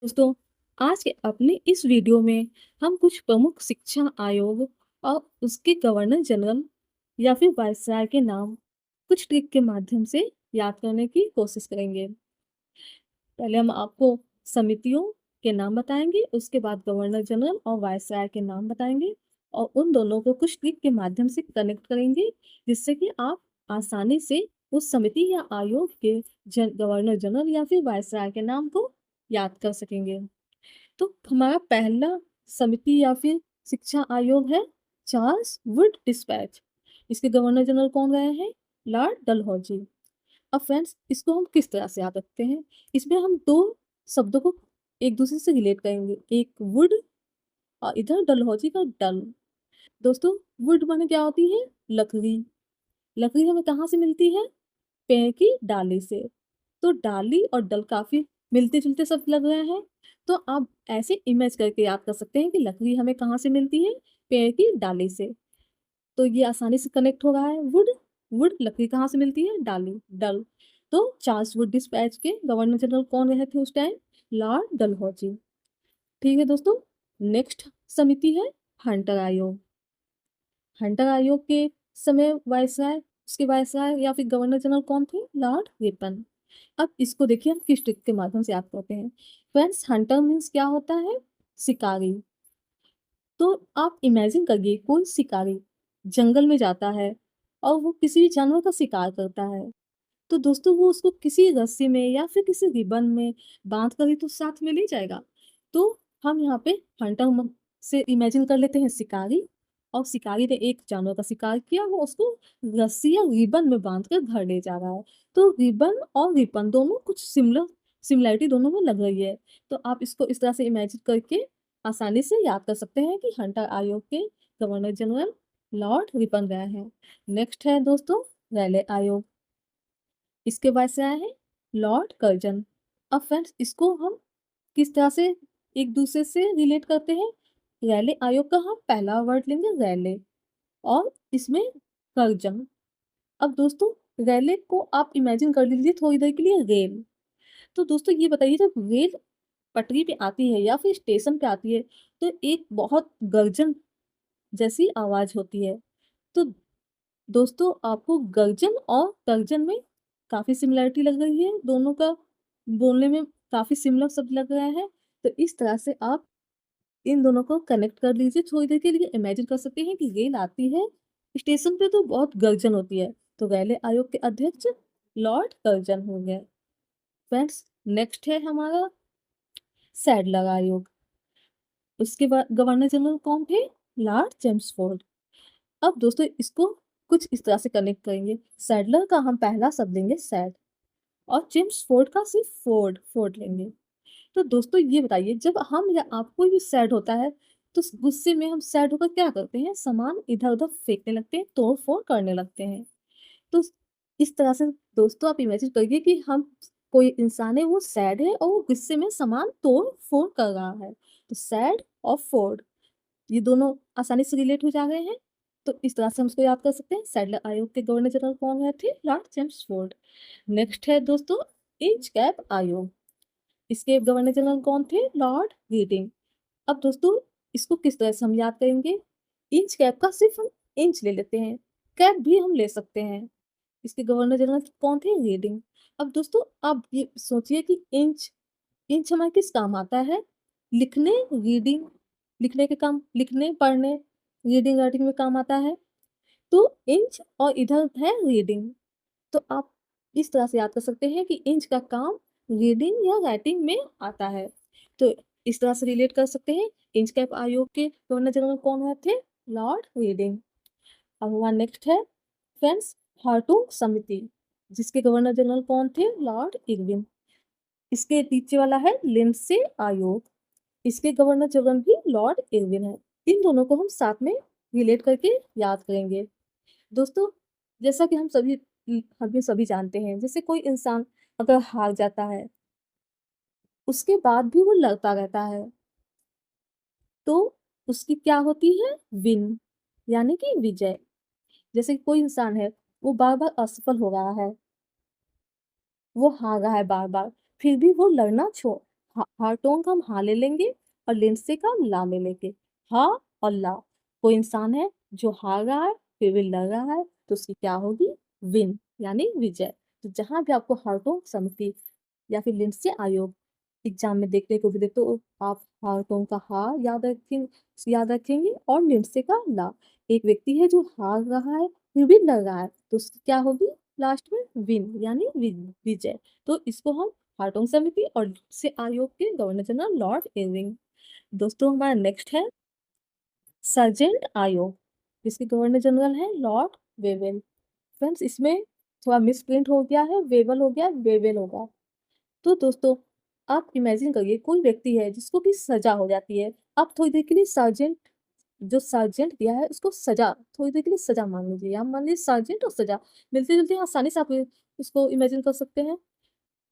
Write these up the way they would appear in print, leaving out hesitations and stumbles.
दोस्तों, आज के अपने इस वीडियो में हम कुछ प्रमुख शिक्षा आयोग और उसके गवर्नर जनरल या फिर वायसराय के नाम कुछ ट्रिक के माध्यम से याद करने की कोशिश करेंगे। पहले हम आपको समितियों के नाम बताएंगे, उसके बाद गवर्नर जनरल और वायसराय के नाम बताएंगे और उन दोनों को कुछ ट्रिक के माध्यम से कनेक्ट करेंगे, जिससे कि आप आसानी से उस समिति या आयोग के गवर्नर जनरल या फिर वायसराय के नाम को याद कर सकेंगे। तो हमारा पहला समिति या फिर शिक्षा आयोग है चार्ल्स वुड डिस्पैच। इसके गवर्नर जनरल कौन रहे हैं? लॉर्ड डलहौजी। अब फ्रेंड्स, इसको हम किस तरह से याद रखते हैं? इसमें हम दो शब्दों को एक दूसरे से रिलेट करेंगे, एक वुड और इधर डलहौजी का डल। दोस्तों, वुड माने क्या होती है? लकड़ी। लकड़ी हमें कहाँ से मिलती है? पेड़ की डाली से। तो डाली और डल काफी मिलते जुलते शब्द लग रहे हैं, तो आप ऐसे इमेज करके याद कर सकते हैं कि लकड़ी हमें कहाँ से मिलती है? पेड़ की डाली से। तो ये आसानी से कनेक्ट हो रहा है। वुड, वुड लकड़ी कहाँ से मिलती है? डाली, डल। तो चार्ल्स वुड डिस्पैच के गवर्नर जनरल कौन रहे थे उस टाइम? लॉर्ड डलहौजी। ठीक है दोस्तों, नेक्स्ट समिति है हंटर आयोग। हंटर आयोग के समय वायसराय, उसके वायसराय या फिर गवर्नर जनरल कौन थे? Lord Ripon. अब इसको देखिए हम किस ट्रिक के माध्यम से याद करते हैं। फ्रेंड्स, हंटर मीन्स क्या होता है? शिकारी। तो आप इमेजिन करिए कोई शिकारी जंगल में जाता है और वो किसी भी जानवर का शिकार करता है, तो दोस्तों वो उसको किसी रस्सी में या फिर किसी रिबन में बांध कर ही तो साथ में ले जाएगा। तो हम यहाँ पे हंटर से इमेजिन कर लेते हैं शिकारी, और शिकारी ने एक जानवर का शिकार किया, वो उसको रस्सी या रिबन में बांध कर घर ले जा रहा है। तो रिबन और रिबन दोनों कुछ सिमिलरिटी दोनों में लग रही है। तो आप इसको इस तरह से इमेजिन करके आसानी से याद कर सकते हैं कि हंटर आयोग के गवर्नर जनरल लॉर्ड रिपन रहे हैं। नेक्स्ट है दोस्तों रैले आयोग। इसके बाद से आया है लॉर्ड कर्जन। अब फ्रेंड्स, इसको हम किस तरह से एक दूसरे से रिलेट करते हैं? रैले आयोग का हम पहला वर्ड लेंगे रैले, और इसमें कर्जन। अब दोस्तों, रैले को आप इमेजिन कर लीजिए थोड़ी देर के लिए रेल। तो दोस्तों ये बताइए, जब रेल पटरी पे आती है या फिर स्टेशन पे आती है, तो एक बहुत गर्जन जैसी आवाज होती है। तो दोस्तों, आपको गर्जन और तर्जन में काफी सिमिलरिटी लग रही है, दोनों का बोलने में काफी सिमिलर शब्द लग रहा है। तो इस तरह से आप इन दोनों को कनेक्ट कर लीजिए। थोड़ी देर के लिए इमेजिन कर सकते हैं कि रेल आती है स्टेशन पे तो बहुत गर्जन होती है, तो रेलवे आयोग के अध्यक्ष लॉर्ड कर्जन होंगे। फ्रेंड्स, नेक्स्ट है हमारा सैडलर आयोग। उसके बाद गवर्नर जनरल कौन थे? Lord Chelmsford. अब दोस्तों, इसको कुछ इस तरह से कनेक्ट करेंगे। सैडलर का हम पहला शब्द लेंगे सैड, और जेम्स फोर्ड का सिर्फ फोर्ड फोर्ड लेंगे। तो दोस्तों ये बताइए, जब हम या आप कोई भी सैड होता है, तो गुस्से में हम सैड होकर क्या करते हैं? सामान इधर उधर फेंकने लगते हैं, तोड़ फोड़ करने लगते हैं। तो इस तरह से दोस्तों आप इमेजिन करिए कि हम कोई इंसान है, वो सैड है और वो गुस्से में सामान तोड़ फोड़ कर रहा है। तो सैड और फोर्ड, ये दोनों आसानी से रिलेट हो जा रहे हैं। तो इस तरह से हम उसको याद कर सकते हैं। सैडलर आयोग के गवर्नर जनरल कौन रहे थे? Lord Chelmsford. नेक्स्ट है दोस्तों इंच कैप आयोग। इसके गवर्नर जनरल कौन थे? Lord reading. अब दोस्तों, इसको किस तरह से हम याद करेंगे? इंच कैप का सिर्फ हम इंच ले लेते हैं, कैप भी हम ले सकते हैं। इसके गवर्नर जनरल कौन थे? रीडिंग। अब दोस्तों, आप ये सोचिए कि इंच इंच हमारे किस काम आता है? लिखने, रीडिंग, लिखने के काम, लिखने पढ़ने, रीडिंग राइटिंग में काम आता है। तो इंच और इधर है रीडिंग। तो आप इस तरह से याद कर सकते हैं कि इंच का काम रीडिंग या राइटिंग में आता है। तो इस तरह से रिलेट कर सकते हैं। इंच कैप आयोग के गवर्नर जनरल कौन हुए थे? Lord reading. अब हमारा नेक्स्ट है फ्रेंड्स हार्टूग समिति, जिसके गवर्नर जनरल कौन थे? Lord Irwin. इसके नीचे वाला है लिंडसे आयोग। इसके गवर्नर जनरल भी लॉर्ड इरविन है। इन दोनों को हम साथ में रिलेट करके याद करेंगे। दोस्तों, जैसा कि हम सभी जानते हैं, जैसे कोई इंसान अगर हार जाता है, उसके बाद भी वो लड़ता रहता है, तो उसकी क्या होती है? विन, यानी कि विजय। जैसे कि कोई इंसान है, वो बार बार असफल हो रहा है, वो हार रहा है बार बार, फिर भी वो लड़ना हार्टों का हम हा ले लेंगे और लिंडसे का ला ले लेंगे। हा और ला। कोई इंसान है जो हार रहा है फिर भी लड़ रहा है तो उसकी क्या होगी? विन, यानी विजय। तो जहां भी आपको हार्टों समिति या फिर लिंडसे आयोग एग्जाम में देखने को मिले तो आप हार्टों का हा याद रखेंगे और लिंडसे का ला। एक व्यक्ति है जो हार रहा है फिर भी लड़ रहा है तो उसकी क्या होगी लास्ट में? विन, यानी विजय। तो इसको हम हार्टोंग समिति और से आयोग के गवर्नर जनरल लॉर्ड इरविंग। दोस्तों हमारा नेक्स्ट है सर्जेंट आयोग, जिसके गवर्नर जनरल है लॉर्ड वेवेल। फ्रेंड्स इसमें थोड़ा मिसप्रिंट हो गया है, वेवल हो गया, वेवेल होगा। तो दोस्तों आप इमेजिन करिए कोई व्यक्ति है जिसको भी सजा हो जाती है। आप थोड़ी देर के लिए सर्जेंट, जो सर्जेंट दिया है उसको सजा, थोड़ी देर के लिए सजा मान लीजिए। आप मान लीजिए सर्जेंट और सजा मिलते जुलते आसानी से आप इसको इमेजिन कर सकते हैं।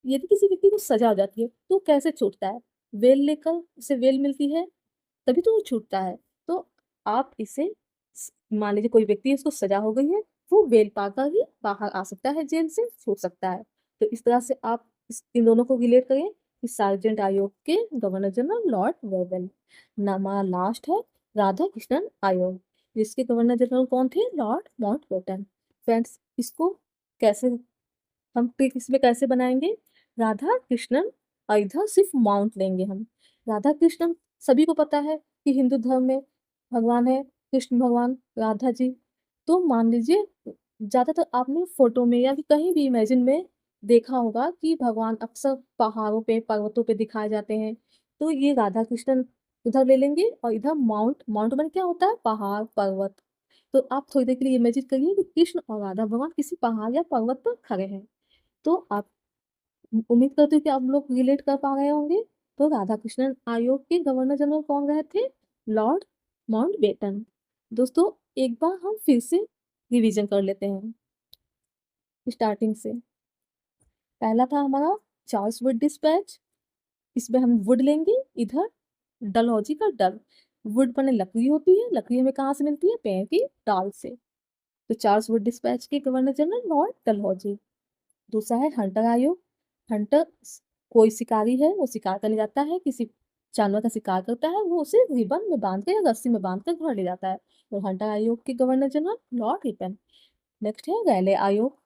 यदि किसी व्यक्ति को सजा हो जाती है तो कैसे छूटता है? वेल लेकर उसे वेल मिलती है तभी तो वो छूटता है। तो आप इसे मान लीजिए कोई व्यक्ति है उसको सजा हो गई है, वो वेल पाकर ही बाहर आ सकता है, जेल से छूट सकता है। तो इस तरह से आप इन दोनों को रिलेट करें कि सार्जेंट आयोग के गवर्नर जनरल लॉर्ड वेवेल। हमारा लास्ट है राधा कृष्णन आयोग, जिसके गवर्नर जनरल कौन थे? Lord Mountbatten. फ्रेंड्स इसको कैसे हम ट्रिक इसमें कैसे बनाएंगे? राधा कृष्णन और इधर सिर्फ माउंट लेंगे हम। राधा कृष्णन सभी को पता है कि हिंदू धर्म में भगवान है कृष्ण भगवान, राधा जी। तो मान लीजिए ज्यादातर आपने फोटो में या फिर कहीं भी इमेजिन में देखा होगा कि भगवान अक्सर पहाड़ों पे पर्वतों पे दिखाए जाते हैं। तो ये राधा कृष्णन उधर ले लेंगे और इधर माउंट, माउंट में क्या होता है? पहाड़ पर्वत। तो आप थोड़ी देर के लिए इमेजिन करिए कि कृष्ण और राधा भगवान किसी पहाड़ या पर्वत पर खड़े हैं। तो आप उम्मीद करती हूँ कि आप लोग रिलेट कर पा रहे होंगे। तो राधा कृष्णन आयोग के गवर्नर जनरल कौन रहे थे? Lord Mountbatten. दोस्तों एक बार हम फिर से रिवीजन कर लेते हैं स्टार्टिंग से। पहला था हमारा चार्ल्स वुड डिस्पैच। इसमें हम वुड लेंगे, इधर डलहौजी का डल। वुड बने लकड़ी होती है, लकड़ी हमें कहाँ से मिलती है? पेड़ की डाल से। तो चार्ल्स वुड डिस्पैच के गवर्नर जनरल लॉर्ड डलहौजी। दूसरा है हंटर आयोग। हंटर कोई शिकारी है, वो शिकार करने जाता है, किसी जानवर का शिकार करता है, वो उसे रिबन में बांध कर या रस्सी में बांध कर घर ले जाता है। तो हंटर आयोग के governor general Lord Ripon. Next है रेले आयोग।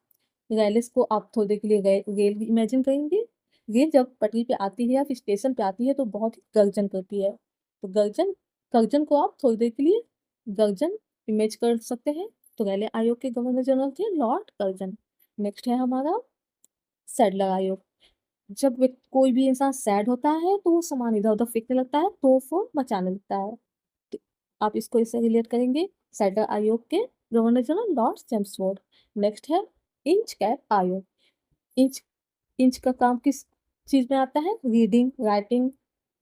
रेल को आप थोड़ी देर के लिए रेल इमेजिन करेंगे। रेल जब पटरी पे आती है या फिर स्टेशन पे आती है तो बहुत ही गर्जन करती है। तो गर्जन, गर्जन को आप थोड़ी देर के लिए गर्जन इमेज कर सकते हैं। तो रेले आयोग के गवर्नर जनरल थे लॉर्ड कर्जन। नेक्स्ट है हमारा सैडलर आयोग। जब कोई भी इंसान सैड होता है तो वो सामान इधर उधर फेंकने लगता है, तो वो मचाने लगता है। तो आप इसको इससे रिलेट करेंगे सैडलर आयोग के governor general Lord Chelmsford. Next है इंच कैप आयोग। इंच, इंच का काम किस चीज में आता है? Reading writing.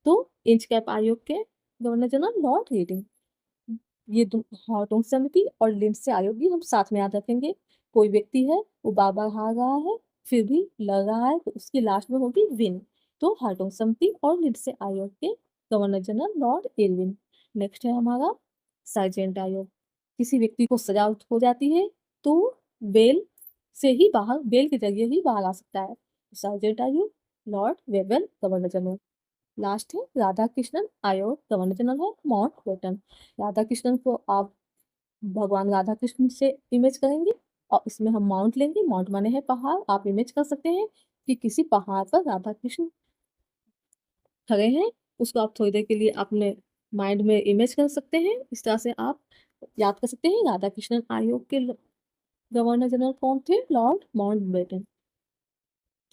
तो इंच कैप आयोग के गवर्नर जनरल लॉर्ड रीडिंग। ये हार्टोंग समिति और लिंडसे आयोग भी हम साथ में याद रखेंगे। कोई व्यक्ति है वो बार बार हार रहा है फिर भी लड़ रहा है तो उसकी लास्ट में होगी विन। तो हार्टोंग समिति और लिंडसे आयोग के governor general Lord Irwin. Next है हमारा सार्जेंट आयोग। किसी व्यक्ति को सजा हो जाती है तो बेल से ही बाहर, बेल के जरिए ही बाहर आ सकता है। सार्जेंट आयोग Lord Wavell governor general. Last है राधा कृष्णन आयोग गवर्नर जनरल है माउंटबेटन। राधा कृष्णन को आप भगवान राधा कृष्ण से इमेज करेंगे और इसमें हम माउंट लेंगे। माउंट माने है पहाड़। आप इमेज कर सकते हैं कि किसी पहाड़ पर राधा कृष्ण खड़े हैं, उसको आप थोड़ी देर के लिए अपने माइंड में इमेज कर सकते हैं। इस तरह से आप याद कर सकते हैं राधा कृष्णन आयोग के गवर्नर जनरल कौन थे? Lord Mountbatten.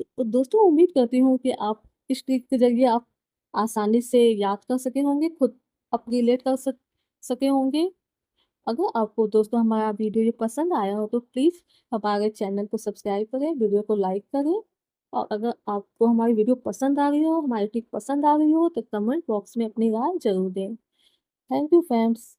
तो दोस्तों उम्मीद करती हूँ कि आप इस ट्रिक के जरिए आप आसानी से याद कर सके होंगे, खुद आप रिलेट कर सके होंगे। अगर आपको दोस्तों हमारा वीडियो ये पसंद आया हो तो प्लीज़ हमारे चैनल को सब्सक्राइब करें, वीडियो को लाइक करें। और अगर आपको हमारी वीडियो पसंद आ रही हो, हमारी ट्रिक पसंद आ रही हो तो कमेंट बॉक्स में अपनी राय जरूर दें। Thank you friends.